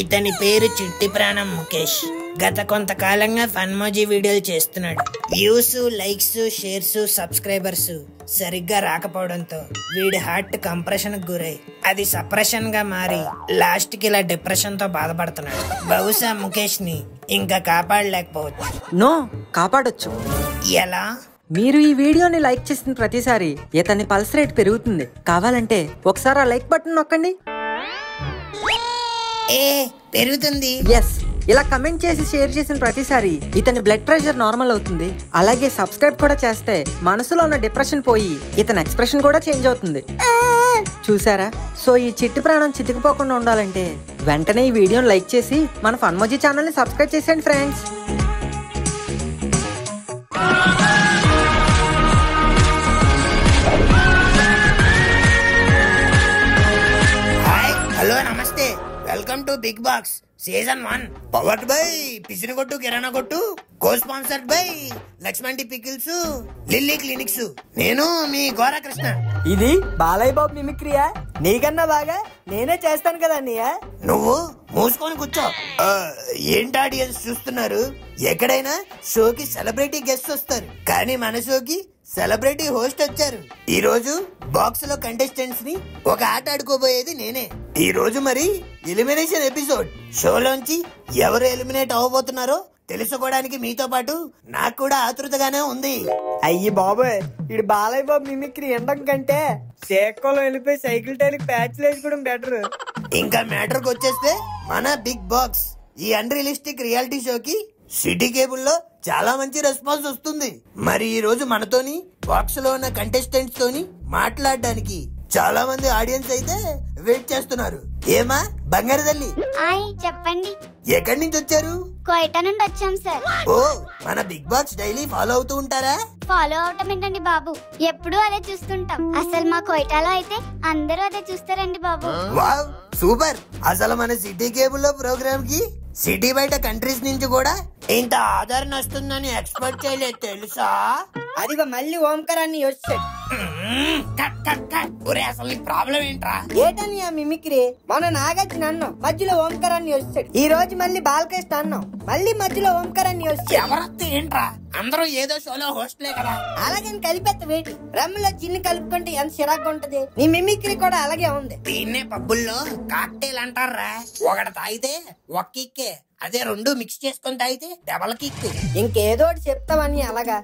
ఇతని పేరు చిట్టి ప్రాణం ముఖేష్. గత కొంతకాలంగా ఫన్మోజీ వీడియోలు చేస్తున్నాడు. వ్యూస్, లైక్స్, షేర్స్, సబ్స్క్రైబర్స్ సరిగ్గా రాకపోవడంతో వీడి హార్ట్ కంప్రెషన్ గురై అది సప్రెషన్ గా మారి లాస్ట్ కి ఇలా డిప్రెషన్ తో బాధపడుతున్నాడు. బహుశా ముఖేష్ ని ఇంకా కాపాడలేకపోవచ్చు. నో, కాపాడొచ్చు. ఎలా? మీరు ఈ వీడియోని లైక్ చేసిన ప్రతిసారి ఇతని పల్స్ రేట్ పెరుగుతుంది. కావాలంటే ఒకసారి ఆ లైక్ బటన్ నొక్కండి. పెరుగుతుంది. ఎస్, ఇలా కమెంట్ చేసి షేర్ చేసిన ప్రతిసారి ఇతని బ్లడ్ ప్రెషర్ నార్మల్ అవుతుంది. అలాగే సబ్స్క్రైబ్ కూడా చేస్తే మనసులో ఉన్న డిప్రెషన్ పోయి ఇతని ఎక్స్ప్రెషన్ కూడా చేంజ్ అవుతుంది. చూసారా? సో ఈ చిట్టి ప్రాణం చితికిపోకుండా ఉండాలంటే వెంటనే ఈ వీడియోని లైక్ చేసి మన ఫన్మోజీ ఛానల్ ని సబ్స్క్రైబ్ చేసేయండి ఫ్రెండ్స్. హలో, నమస్తే. Welcome to Big Box season 1. Powered by పిసిని కొట్టు కిరాణా కొట్టు, co sponsored by Lakshman pickles, Lilly clinics. నేను మీ గోరాకృష్ణ. ఇది బాలయ్య బాబు మిమిక్రియా? నీకన్నా బాగా నేనే చేస్తాను కదా అన్నయ్య. నువ్వు మూసుకొని కూర్చో. ఏంటి ఆడియన్స్ చూస్తున్నారు? ఎక్కడైనా షోకి సెలబ్రిటీ గెస్ట్ వస్తారు, కానీ మన షోకి సెలబ్రిటీ హోస్ట్ వచ్చారు. ఈ రోజు బాక్స్ లో కంటెస్టెంట్స్ ని ఒక ఆట ఆడుకోబోయేది నేనే. ఈ రోజు మరి ఎలిమినేషన్ ఎపిసోడ్. షోలోంచి ఎవరు ఎలిమినేట్ అవ్వబోతున్నారో తెలుసుకోవడానికి మీతో పాటు నాకు కూడా ఆతృతగానే ఉంది. అయ్యి బాబోయ్, ఇడు బాలయ్య బాబు మిమిక్రీ ఎండం కంటే సేకోలో వెళ్ళిపోయి సైకిల్ టైర్కి ప్యాచ్లు వేసుకోవడం బెటర్. ఇంకా మ్యాటర్కి వచ్చేస్తే మన బిగ్ బాక్స్ ఈ అన్రియలిస్టిక్ రియాలిటీ షోకి సిటీ కేబుల్ లో చాలా మంచి రెస్పాన్స్ వస్తుంది. మరి ఈ రోజు మనతోని బాక్స్ లో ఉన్న కంటెస్టెంట్స్ తోని మాట్లాడడానికి చాలా మంది ఆడియన్స్ అయితే వెయిట్ చేస్తున్నారు. ఏమా బంగారు తల్లి, చెప్పండి. ఎక్కడి నుంచి వచ్చారు? కోయటా నుండి వచ్చాం సార్. ఓ, మన బిగ్ బాక్స్ డైలీ ఫాలో అవుతూ ఉంటారా? ఫాలో అవటం ఏంటండి బాబు, ఎప్పుడు అదే చూస్తుంటాం. అసలు మా కోయటాలో అయితే అందరూ అదే చూస్తారండి బాబు. Wow, super. అసలు మన సిటీ కేబుల్ లో ప్రోగ్రామ్ కి సిటీ బయట కంట్రీస్ నుంచి కూడా ఇంత ఆదరణ వస్తుందని ఎక్స్పెక్ట్ చేయలేదు తెలుసా? అదిగో మళ్ళీ ఓంకారాన్ని వచ్చాడు. అసలు నీ ప్రాబ్లం ఏంట్రా? ఏటని ఆ మిమిక్రీ? మన నాగార్జున అన్నాం, మధ్యలో ఓంకారాన్ని వచ్చాడు. ఈ రోజు మళ్ళీ బాలకృష్ణ అన్నాం, మళ్ళీ మధ్యలో ఓంకారాన్ని వచ్చాడు. ఎవరొస్తే ఏంట్రా? అందరూ ఏదో షోలో హోస్ట్లే కదా. అలాగని కలిపెత్త వేటి రమ్ములో చిన్ని కలుపుకుంటే ఎంత చిరాకు ఉంటది. నీ మిమిక్రీ కూడా అలాగే ఉంది. దీన్నే పబ్బుల్లో కాక్టైల్ అంటారా. ఒకటి తాగితే ఒక కిక్కే, అదే రెండు మిక్స్ చేసుకొని తాగితే డబల్ కిక్. ఇంకేదో చెప్తావని అలాగా.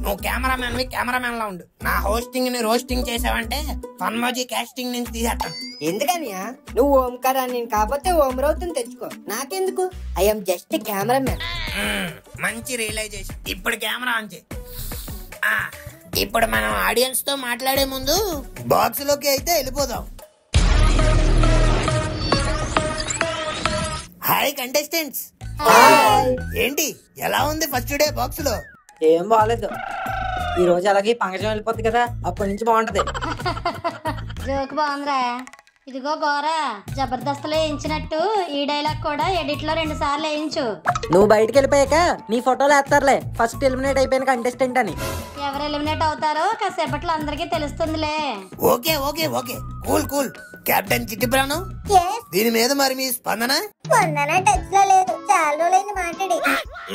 నువ్వు కెమెరామెన్ కెమెరామెన్ లా ఉండు. నా హోస్టింగ్ ని రోస్టింగ్ చేసావంటే ఫన్మోజీ కాస్టింగ్ నుంచి తీసేస్తాను. ఎందుకనియా? నువ్వు ఓంకారాన్ని కాకపోతే ఓమరవుతుంది తెచ్చుకో, నాకెందుకు? I'm just cameraman. మంచి రియలైజేషన్. ఇప్పుడు కెమెరా ఆన్ చేయి. ఇప్పుడు మనం ఆడియన్స్ తో మాట్లాడే ముందు బాక్స్ లోకి అయితే వెళ్ళిపోదాం. Hi contestants. ఏంటి ఎలా ఉంది ఫస్ట్ డే బాక్స్ లో? ఏం బాగాలేదు. ఈ రోజు అలాగే పంకజం వెళ్ళిపోద్ది కదా, అప్పటి నుంచి బాగుంటది. జోక్ బాగుందిరా. ఇదిగో గోరా, జబర్దస్త్లో వేయించినట్టు ఈ డైలాగ్ కూడా ఎడిట్ లో 2 సార్లు వేయించు. నువ్వు బయటకు వెళ్ళిపోయాక నీ ఫోటోలు వేస్తారులే ఫస్ట్ ఎలిమినేట్ అయిపోయిన కంటెస్టెంట్ అని. ఎవరు ఎలిమినేట్ అవుతారో కాసేపట్లో అందరికీ తెలుస్తుందిలే. Okay okay okay, cool cool. Captain Chitti ప్రాణం, దీని మీద మరి మీ స్పందన? టచ్ లో లేదు, చాలా రోజులైంది మాట్లాడి.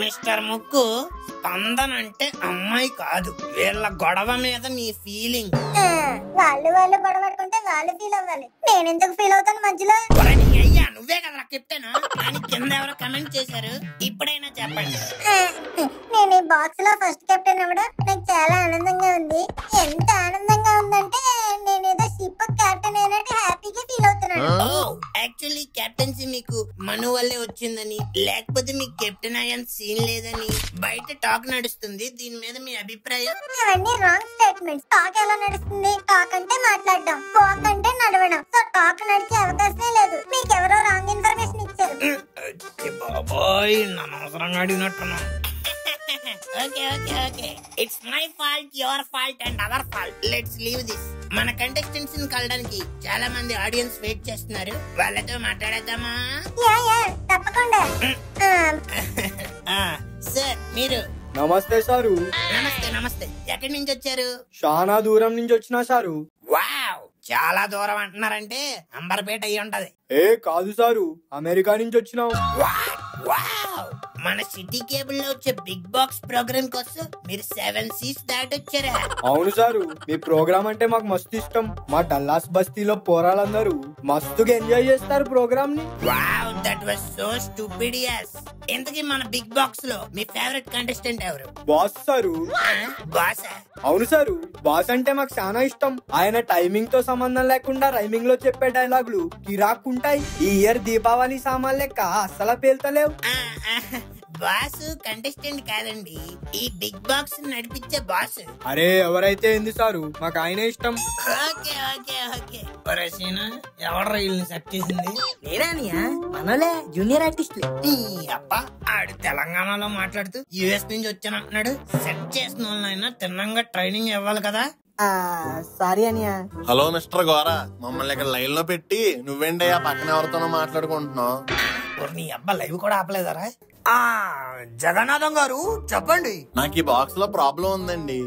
మిస్టర్ ముక్కు, స్పందన అంటే అమ్మాయి కాదు, వీళ్ళ గొడవ మీద నీ ఫీలింగ్. వాళ్ళు గొడవ పడుకుంటే వాళ్ళు ఫీల్ అవ్వాలి, నేను ఎందుకు ఫీల్ అవుతాను మధ్యలో? అయ్యా నువ్వే కదా కెప్టెన్ అని కింద ఎవరో కమెంట్ చేశారు, ఇప్పుడైనా చెప్పండి. నేను ఈ బాక్స్ లో ఫస్ట్ కెప్టెన్ అవ్వడం నాకు చాలా ఆనందంగా ఉంది. ఎంత ఆనందంగా ఉందంటే నేనేదో షిప్ కెప్టెన్ అయినట్టు హ్యాపీగా ఫీల్ అవుతున్నాను. యాక్చువల్లీ కెప్టెన్సీ మీకు మను వల్లే వచ్చిందని, లేకపోతే మీకు కెప్టెన్ అయ్యేంత సీన్ లేదని బయట టాక్ నడుస్తుంది. దీని మీద మీ అభిప్రాయం? అవన్నీ రాంగ్ స్టేట్మెంట్స్. టాక్ ఎలా నడుస్తుంది? టాక్ అంటే మాట్లాడడం, వాక్ అంటే నడవడం. సో టాక్ నడిచే అవకాశమే లేదు. మీకు ఎవరో రాంగ్ ఇన్ఫర్మేషన్ ఇచ్చారు. బాబోయ్, నన్ను అవసరంగా అడిగినట్టున్నా. Okay okay okay, it's my fault, your fault and our fault. Let's leave this. మన కంటెస్టెంట్స్ ని కలడానికి చాలా మంది ఆడియన్స్ వెయిట్ చేస్తున్నారు. వాళ్ళతో మాట్లాడేద్దామా? తప్పకుండా. సార్ మీరు? నమస్తే సారు. నమస్తే నమస్తే. ఎక్కడి నుంచి వచ్చారు? చాలా దూరం నుంచి వచ్చినా సారు. వావ్, చాలా దూరం అంటున్నారంటే అంబర్పేట అయ్యి ఉంటది. ఏ కాదు సారు, అమెరికా నుంచి వచ్చినాం. వావ్! మన సిటీ కేబుల్ లో వచ్చే బిగ్ బాక్స్ ప్రోగ్రామ్ కోసం మీరు 7 seas దాటొచ్చారా? అవును సారు, మీ ప్రోగ్రామ్ అంటే మాకు మస్తు ఇష్టం. మా డల్లాస్ బస్తీలో పోరాళ్ళందరూ మస్తుగా ఎంజాయ్ చేస్తారు ప్రోగ్రామ్ ని. Wow, that was so stupid. yes. ఇంతకీ మన బిగ్ బాక్స్ లో మీ ఫేవరెట్ కంటెస్టెంట్ ఎవరు? Boss sir. బాసా? అవును సారు, బాస్ అంటే మాకు చాలా ఇష్టం. ఆయన టైమింగ్ తో సంబంధం లేకుండా రైమింగ్ లో చెప్పే డైలాగులు కిరాక్కుంటాయి. ఈ ఇయర్ దీపావళి సామాన్ లెక్క అస్సలు పేల్తలేవు. బాస్ కంటెస్టెంట్ కాదండి, ఈ బిగ్ బాక్స్ నడిపించే బాస్. అరే ఎవరైతే ఏంది సారు, మాకు ఆయనే ఇష్టం. Okay okay okay. ఎవడ్రా వీళ్ళని సెట్ చేసింది? నేనానియా మనలే జూనియర్ ఆర్టిస్ట్. అబ్బా, ఆడు తెలంగాణలో మాట్లాడుతూ యుఎస్ నుంచి వచ్చానంటున్నాడు. సెట్ చేసిన వాళ్ళైనా తిన్నంగా ట్రైనింగ్ ఇవ్వాలి కదా. సారీ అనియా. హలో మిస్టర్ గోరా, మమ్మల్ని ఇక్కడ లైన్ లో పెట్టి నువ్వేంటి ఆ పక్కన ఎవరితోనో మాట్లాడుకుంటున్నావు? నీ అబ్బా లైవ్ కూడా ఆపలేదారా? జగన్నాథం గారు చెప్పండి. నాకు ఈ బాక్స్ లో ప్రాబ్లం ఉందండి.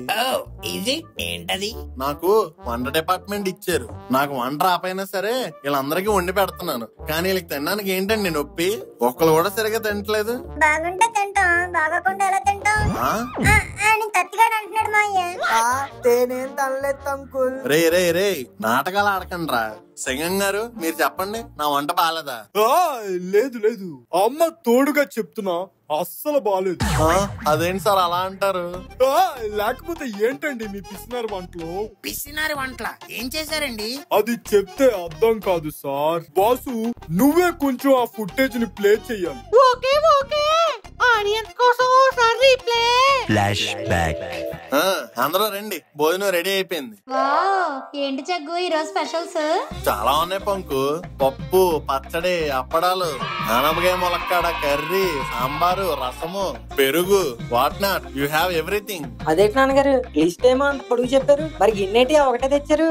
ఇది ఏంటది? నాకు వంట డిపార్ట్మెంట్ ఇచ్చారు. నాకు వంట రాపోయినా సరే వీళ్ళందరికీ వండి పెడుతున్నాను, కానీ వీళ్ళకి తినడానికి ఏంటండి నొప్పి? ఒక్కరు కూడా సరిగా తినట్లేదు. బాగుంటే తింటాం, బాగోకుండా ఎలా తింటాం? కత్తిగాడు అంటున్నాడు మా అయ్య. తేనేం తనలేదు అంకుల్. రే రే రే నాటకాలు ఆడకండి రా. సింగం గారు మీరు చెప్పండి, నా వంట బాలేదా? లేదు లేదు, అమ్మ తోడుగా చెప్తున్నా అస్సలు బాలేదు. అదేంటి సార్ అలా అంటారు? లేకపోతే ఏంటండి మీ పిసినారు వంటలో? పిసినారి వంటల ఏం చేశారండి? అది చెప్తే అర్థం కాదు సార్. బాసు నువ్వే కొంచెం ఆ ఫుటేజ్ ని ప్లే చెయ్యాలి. ఓకే ఓకే, ఆడియన్స్ కోసం ఓసారి రీప్లే. Flash back. అందరూ రండి, భోజనం రెడీ అయిపోయింది. వావ్, ఏంటి జగ్గు ఈరోజు స్పెషల్స్? చాలా ఉన్నాయి పంకు. పప్పు, పచ్చడి, అప్పడాలు, ఆనపకాయ ములక్కాడ కర్రీ, సాంబారు, రసము, పెరుగు, what not, you have everything. అదేంటి నాన్నగారు లిస్ట్ ఏమో అంత పొడుగు చెప్పారు, మరి గిన్నెటి ఒకటే తెచ్చారు?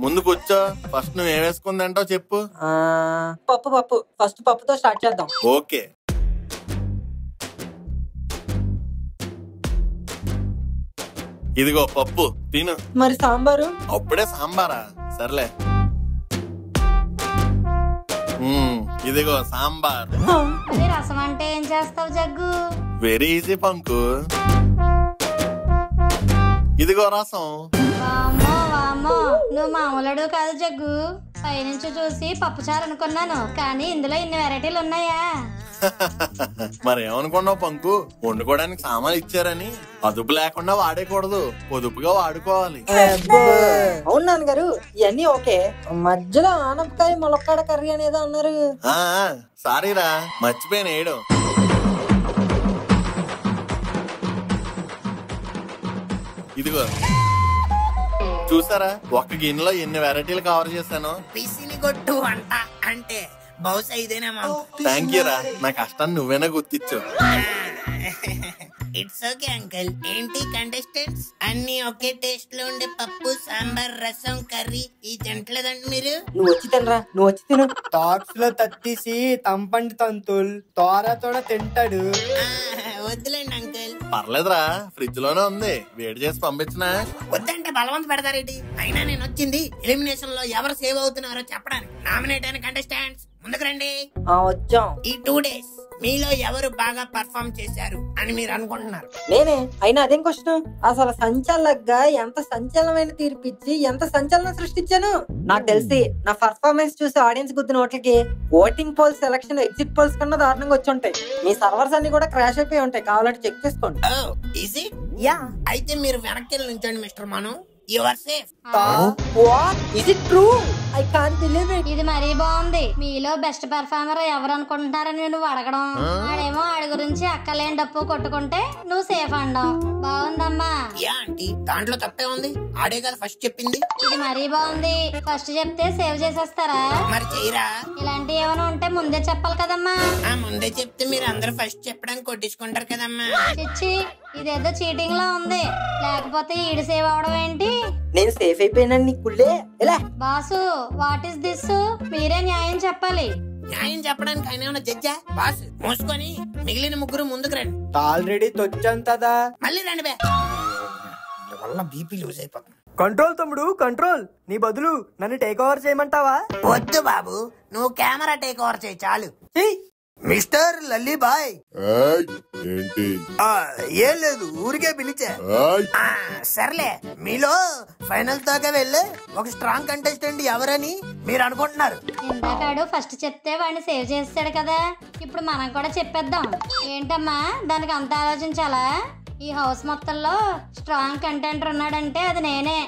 ముందు కూర్చో, ఫస్ట్ నువ్వు ఏం వేసుకుందంటావు చెప్పు. పప్పు పప్పు, ఫస్ట్ పప్పుతో స్టార్ట్ చేద్దాం. ఓకే. ఇదిగో పప్పు తిను. మరి సాంబారు? అప్పుడే సాంబారా? సర్లే. ఇదిగో సాంబార్. అదే రసం అంటే ఏం చేస్తావు జగ్గు? Very easy పంకు. ఇదిగో రసం. వామ్మో వామ్మో, నువ్వు మామూలుడు కాదు జగ్గు. పైనుంచి చూసి పప్పుచారు అనుకున్నాను, కానీ ఇందులో ఇన్ని వెరైటీలు ఉన్నాయా? మరి ఏమనుకున్నావు పంకు, వండుకోవడానికి సామాన్లు ఇచ్చారని అదుపు లేకుండా వాడేకూడదు, పొదుపుగా వాడుకోవాలి. అవును నాన్నగారు, ఇవన్నీ ఓకే. మధ్యలో ఆనపకాయ ములక్కాడ కర్రీ అనేది అన్నారు. సారీరా, మర్చిపోయిన వేయడం. ఇదిగో చూసారా, ఒక్క గిన్నెలో ఎన్ని వెరైటీలు కవర్ చేశాను. పిసిని కొట్టు వంట అంటే బహుశా ఇదేనేమో. థ్యాంక్ యూ రా, నా కష్టాన్ని నువ్వేనా గుర్తించావు. It's okay uncle. ఏంటి కంటెస్టెంట్స్, అన్ని ఒకే టేస్ట్ లో ఉండే పప్పు, సాంబార్, రసం, కర్రీ ఈ తింటలేదండి మీరు? నువ్వు వచ్చి తినరా, నువ్వు వచ్చి తిను. టాక్స్ లో తత్తీసి తంపండి తంతుల్ తోర తోడ తింటాడు. వద్దులేండి అంకుల్. పర్లేదురా, ఫ్రిడ్జ్ లోనే ఉంది, వేడి చేసి పంపించినా. వద్దంటే బలవంత పెడతారేంటి? అయినా నేను వచ్చింది ఎలిమినేషన్ లో ఎవరు సేవ్ అవుతున్నారో చెప్పడానికి. నామినేట్ అయిన కంటెస్టెంట్స్ ముందుకు రండి. వచ్చాం. ఈ 2 days మీలో ఎవరు బాగా పర్ఫార్మ్ చేశారు అని మీరు అనుకుంటున్నారు? నేనే. అయినా అదేం క్వశ్చన్? అసలు సంచలనంగా ఎంత సంచలనమైన తీర్పిచ్చి ఎంత సంచలనం సృష్టించాను. నాకు తెలిసి నా పర్ఫార్మెన్స్ చూసి ఆడియన్స్ గుద్దిన ఓట్లకి voting polls, selection, exit polls కన్నా దారుణంగా వచ్చి ఉంటాయి. మీ సర్వర్స్ అన్ని కూడా క్రాష్ అయిపోయి ఉంటాయి, కావాలంటే చెక్ చేసుకోండి. యా, అయితే మీరు వెనక్కి నుంచండి mister Manu. You are safe. What? Is it true? I can't believe it. ఇది మరీ బాగుంది. మీలో బెస్ట్ పెర్ఫార్మర్ ఎవరు అనుకుంటున్నారని నువ్వు అడగడం, ఆడేమో ఆడి గురించి అక్కలేని డప్పు కొట్టుకుంటే నువ్వు సేఫ్ అనడం బాగుందమ్మా. యా ఆంటీ, దాంట్లో తప్పే ఉంది. ఆడే కదా ఫస్ట్ చెప్పింది. ఇది మరీ బాగుంది. ఫస్ట్ చెప్తే సేవ్ చేసేస్తారా? మరి చెయ్యరా? ఇలాంటి ఏమైనా ఉంటే ముందే చెప్పాలి కదమ్మా. ముందే చెప్తే మీరు అందరూ ఫస్ట్ చెప్పడానికి కొట్టించుకుంటారు కదమ్మా. చిచ్చి, ఇదేదో చీటింగ్ లా ఉంది. లేకపోతే ఈడు సేవ్ అవడం ఏంటి? నేను సేఫ్ అయిపోయినాను నీ కుళ్ళే. ఎలా బాసు, వాట్ ఇస్ దిస్? మీరే న్యాయం చెప్పాలి. న్యాయం చెప్పడానికి ఆయన ఏమైనా జడ్జా? బాస్ మూసుకొని మిగిలిన ముగ్గురు ముందుకు రండి. ఆల్రెడీ తొచ్చంతదా, మళ్ళీ రండి బే. వల్ల బీపీ లూజ్ అయిపోతుంది. కంట్రోల్ తమ్ముడు కంట్రోల్. నీ బదులు నన్ను టేక్ ఓవర్ చేయమంటావా? వద్దు బాబు, నువ్వు కెమెరా టేక్ ఓవర్ చేయి చాలు. మిస్టర్ లల్లీబాయ్. ఏంటి? ఏం లేదు, ఊరికే పిలిచా. సర్లే, మీలో ఫైనల్ దాకా వెళ్ళే ఒక స్ట్రాంగ్ కంటెస్టెంట్ ఎవరని మీరు అనుకుంటున్నారు? ఇందాకాడు ఫస్ట్ చెప్తే వాడిని సేవ్ చేస్తాడు కదా, ఇప్పుడు మనం కూడా చెప్పేద్దాం. ఏంటమ్మా దానికి అంత ఆలోచించాలా? ఈ హౌస్ మొత్తంలో స్ట్రాంగ్ కంటెంటర్ ఉన్నాడంటే అది నేనే.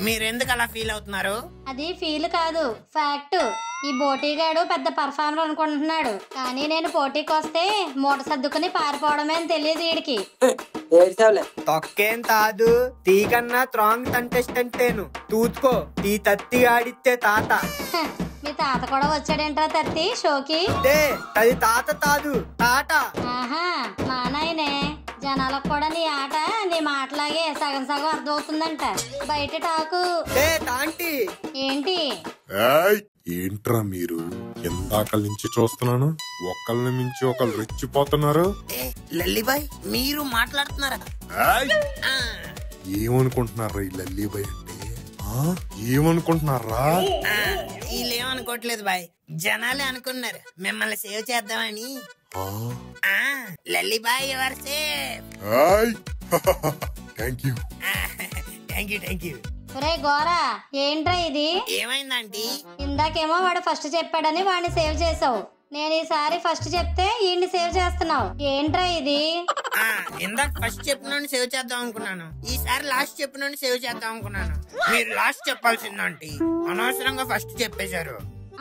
మీరెందుకు అలా ఫీల్ అవుతున్నారు? అది ఫీల్ కాదు, ఫ్యాక్ట్. ఈ బోటీగాడు పెద్ద పర్ఫార్మర్ అనుకుంటున్నాడు, కానీ నేను పోటీకి వస్తే మూట సర్దుకుని పారిపోవడమే అని తెలియదు వీడికి. తొక్కేం తాదు, తీకన్నా స్ట్రాంగ్ కంటెస్టెంటేను. తూచుకో, తీ తత్తి ఆడితే తాత. మీ తాత కూడా వచ్చాడేంట్రా తత్తి షోకి? అది తాత తాదు, తాట. ఆహా, మా నాయనే. జనాలకు కూడా నీ ఆట నీ మాటలాగే సగం సగం అర్థమవుతుందంట. బయట టాకు ఏంటి? ఏంట్రా మీరు? ఎందాకల నుంచి చూస్తున్నాను, ఒకళ్ళని మించి ఒకళ్ళు రెచ్చిపోతున్నారు. లల్లీబాయ్ మీరు మాట్లాడుతున్నారా? ఏమనుకుంటున్నారా ఈ లల్లీబాయ్ అంటే? ఏమనుకుంటున్నారా? వీళ్ళేమనుకోవట్లేదు బాయ్, జనాలే అనుకున్నారు మిమ్మల్ని సేవ్ చేద్దామని. Lallibai your safe. Thank you. Thank you. ఒరే గోరా, ఏంట్రా ఇది? ఏమైందండి? ఇందాకేమో వాడు ఫస్ట్ చెప్పాడని వాడిని సేవ్ చేసావు, నేను ఈసారి ఫస్ట్ చెప్తే ఈయన్ని సేవ్ చేస్తున్నావు. ఏంట్రా ఇది? ఇందాక ఫస్ట్ చెప్పిన సేవ్ చేద్దాం అనుకున్నాను, ఈసారి లాస్ట్ చెప్పిన సేవ్ చేద్దాం అనుకున్నాను. మీరు లాస్ట్ చెప్పాల్సిందంటే అనవసరంగా ఫస్ట్ చెప్పేశారు.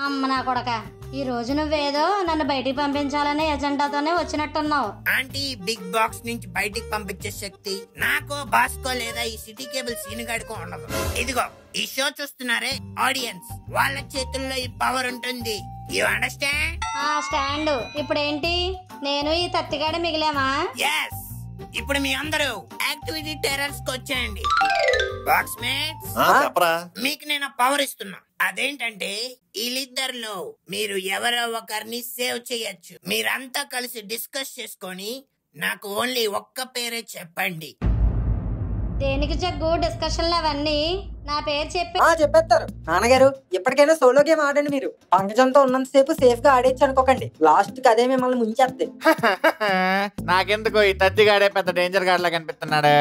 అమ్మ నా కొడక, ఈ రోజు నువ్వేదో నన్ను బయటికి పంపించాలనే ఎజెండాతోనే వచ్చినట్టున్నావు. ఆంటీ, బిగ్ బాక్స్ నుంచి బయటికి పంపించే శక్తి నాకో బాస్కో లేదా ఈ సిటీ కేబుల్ సీన్ గడికో ఉండదు. ఇదిగో ఈ షో చూస్తున్నారే ఆడియన్స్, వాళ్ళ చేతుల్లో ఈ పవర్ ఉంటుంది. You understand? స్టాండ్. ఇప్పుడు ఏంటి, నేను ఈ తత్తిగాడ మిగిలామా? yes. ఇప్పుడు మీ అందరూ యాక్టివిటీ టెర్రర్స్ కి వచ్చేయండి. బాక్స్ మేట్స్, మీకు నేను పవర్ ఇస్తున్నా. అదేంటంటే వీళ్ళిద్దరిలో మీరు ఎవరో ఒకరిని సేవ్ చేయొచ్చు. మీరంతా కలిసి డిస్కస్ చేసుకొని నాకు ఓన్లీ ఒక్క పేరే చెప్పండి. దేనికి జగ్గు డిస్కషన్లు అవన్నీ? నా పేరు చెప్పి చెప్పేస్తారు. నాన్నగారు, ఎప్పటికైనా సోలో గేమ్ ఆడండి. మీరు పంకజంతో ఉన్నంతసేపు సేఫ్ గా ఆడేచ్చు అనుకోకండి, లాస్ట్ కి అదే మిమ్మల్ని ముంచేస్తే. నాకెందుకు ఈ తత్తిగాడే పెద్ద డేంజర్ గాడ్ లా కనిపిస్తున్నాడు.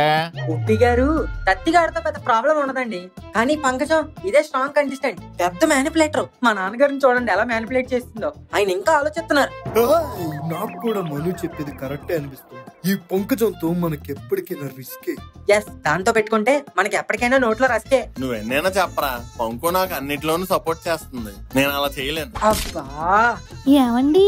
ఉప్పి గారు, తత్తిగాడితో పెద్ద ప్రాబ్లం ఉండదండి, కానీ పంకజం ఇదే స్ట్రాంగ్ కంటెస్టెంట్, పెద్ద మ్యానిపులేటర్. మా నాన్నగారిని చూడండి ఎలా మ్యానిపులేట్ చేస్తుందో. ఆయన ఇంకా ఆలోచిస్తున్నారు. నాకు కూడా మను చెప్పేది కరెక్టే అనిపిస్తుంది. ఈ పంకజంతో మనకి ఎప్పటికైనా రిస్కే. ఎస్, దాంతో పెట్టుకుంటే మనకి ఎప్పటికైనా నోట్లో రస్కే. నువ్వెన్నైనా చెప్పరా, పంకు నాకు అన్నిట్లోనూ సపోర్ట్ చేస్తుంది, నేను అలా చేయలేను. అబ్బా, ఏమండి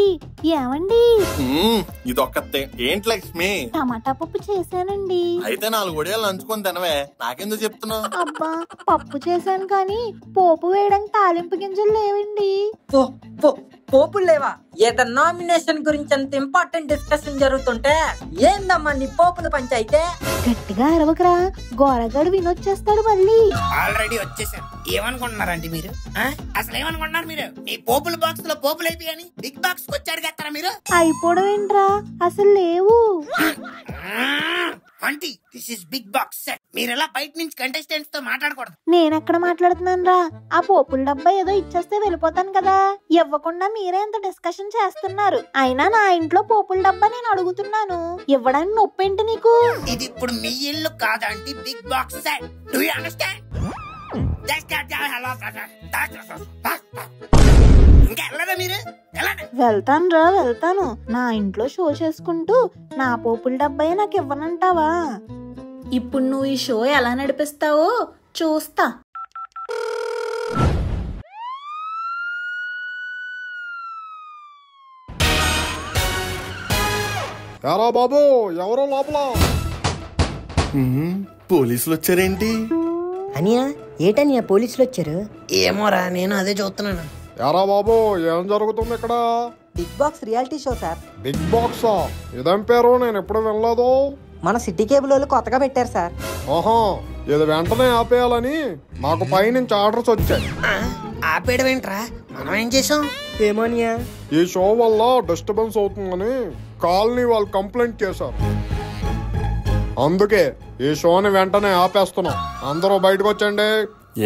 ఇదొక్కతే ఏంటి లక్ష్మి? టమాటా పప్పు చేశానండి. అయితే 4 వడియాలు నంచుకొని తినవే, నాకెందుకు చెప్తున్నావు? అబ్బా, పప్పు చేశాను కానీ పోపు వేయడానికి తాలింపు గింజలు లేవండి. పోపులు లేవా? ఏదన్నా నామినేషన్ గురించి అంత ఇంపార్టెంట్ డిస్కషన్ జరుగుతుంటే ఏందమ్మా నీ పోపుల పంచాయితే? గట్టిగా అరవకరా, గోరగాడు వినొచ్చేస్తాడు మళ్ళీ. ఆల్రెడీ వచ్చేసాను. ఏమనుకుంటున్నారండి మీరు? అసలు ఏమనుకుంటున్నారు మీరు? ఈ పోపుల బాక్స్ లో పోపులు అయిపోయాని బిగ్ బాక్స్ కి వచ్చి అడిగేస్తారా మీరు? అయిపోవడం ఏంట్రా, అసలు లేవు. Aunty, this is big box set. మీరు ఎలా బయట నుంచి కంటెస్టెంట్స్ తో మాట్లాడకూడదు. నేనెక్కడ మాట్లాడుతున్నాను రా, ఆ పోపుల డబ్బా ఏదో ఇచ్చేస్తే వెళ్ళిపోతాను కదా, ఇవ్వకుండా మీరే ఎంత డిస్కషన్ చేస్తున్నారు. అయినా నా ఇంట్లో పోపుల డబ్బా నేను అడుగుతున్నాను, ఇవ్వడానికి నొప్పేంటి నీకు? ఇది ఇప్పుడు మీ ఇల్లు కాదంటే big box set. Do you understand? ఇంకా వెళ్ళదా మీరు? వెళ్తాను. నా ఇంట్లో షో చేసుకుంటూ నా పోపుల డబ్బాయే నాకు ఇవ్వనంటావా? ఇప్పుడు నువ్వు ఈ షో ఎలా నడిపిస్తావో చూస్తా. ఎరా బాబు, ఎవరో లోపల? పోలీసులు వచ్చారేంటి? అనియా, ఏటనియా పోలీసులు వచ్చారు? ఏమోరా, నేను అదే చూస్తున్నాను. ఎరా బాబు, ఏం జరుగుతుంది ఇక్కడ? Big Box reality show sir. Big బాక్సా? ఇదేం పేరు, నేను ఎప్పుడు వినలేదు. మన సిటీ కేబుల్ వాళ్ళు కొత్తగా పెట్టారు సార్. ఆహా, ఇది వెంటనే ఆపేయాలని మాకు పైనుంచి ఆర్డర్స్ వచ్చాయి. ఆపేయడం ఏంట్రా, మనం ఏం చేసాం? ఏమోనియా, ఈ షో వల్ల డిస్టర్బెన్స్ అవుతుందని కాలనీ వాళ్ళు కంప్లైంట్ చేశారు. అందుకే ఈ షోని వెంటనే ఆపేస్తున్నాం. అందరూ బయటకు వచ్చండి.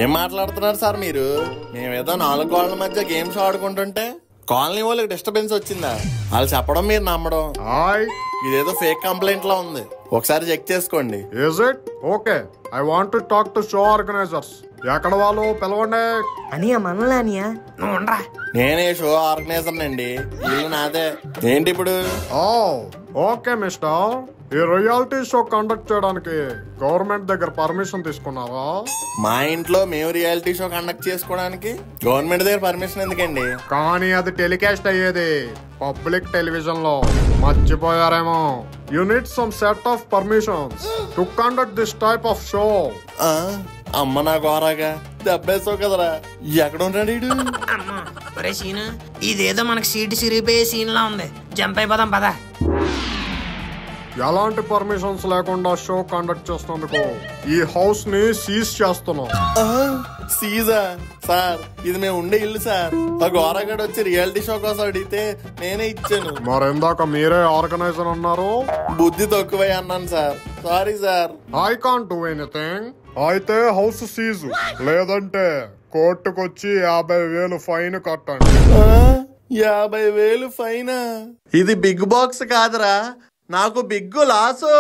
ఏం మాట్లాడుతున్నారు సార్ మీరు? మేమేదో 4 గోళ్ల మధ్య గేమ్స్ ఆడుకుంటుంటే కాలనీ వాళ్ళకి డిస్టర్బెన్స్ వచ్చిందా? వాళ్ళు చెప్పడం మీరు నమ్మడం. హాయ్, ఇదేదో ఫేక్ కంప్లైంట్ లా ఉంది. ఒకసారి చెక్ చేసుకోండి. Is it okay? I want to talk to show organisers. ఎక్కడ వాళ్ళు పిలవండి. అనియా మనలే అనియా, నువ్వు ఉండరా. నేనే షో ఆర్గనైజర్ నండి, ఇల్లు నాదే. ఏంటి ఇప్పుడు? ఓకే మిస్టర్, ఈ రియాలిటీ షో కండక్ట్ చేయడానికి గవర్నమెంట్ దగ్గర పర్మిషన్ తీసుకున్నారా? మా ఇంట్లో మేము రియాలిటీ షో కండక్ట్ చేసుకోవడానికి గవర్నమెంట్ దగ్గర పర్మిషన్ ఎందుకండి? కానీ అది టెలికాస్ట్ అయ్యేది పబ్లిక్ టెలివిజన్ లో. మర్చిపోయారేమో. You need some set of permissions to conduct this type of show. అమ్మ నా గోరాగా దెబ్బేసావు కదరా. ఎక్కడ ఉన్నాడు వీడు? సీన్ ఇదేదో మనకి సీటు సిరిగిపోయే సీన్ లా ఉంది. జంప్ అయిపోదాం పదా. ఎలాంటి పర్మిషన్స్ లేకుండా షో కండక్ట్ చేస్తున్నందుకు ఈ హౌస్ ని సీజ్ చేస్తున్నాం. సీజా సార్, ఇది మేము ఉండే ఇల్లు సార్. ఆ గోరాగాడు వచ్చి రియాలిటీ షో కోసం అడిగితే నేనే ఇచ్చాను. మరి ఇందాక మీరే ఆర్గనైజర్ అన్నారు. బుద్ధి తక్కువై అన్నాను sir, sorry sir. I can't do anything. అయితే హౌస్ సీజ్, లేదంటే కోర్టుకొచ్చి 50,000 ఫైన్ కట్టండి. 50,000 ఫైనా? ఇది బిగ్ బాక్స్ కాదురా, నాకు బిగ్గు లాసు.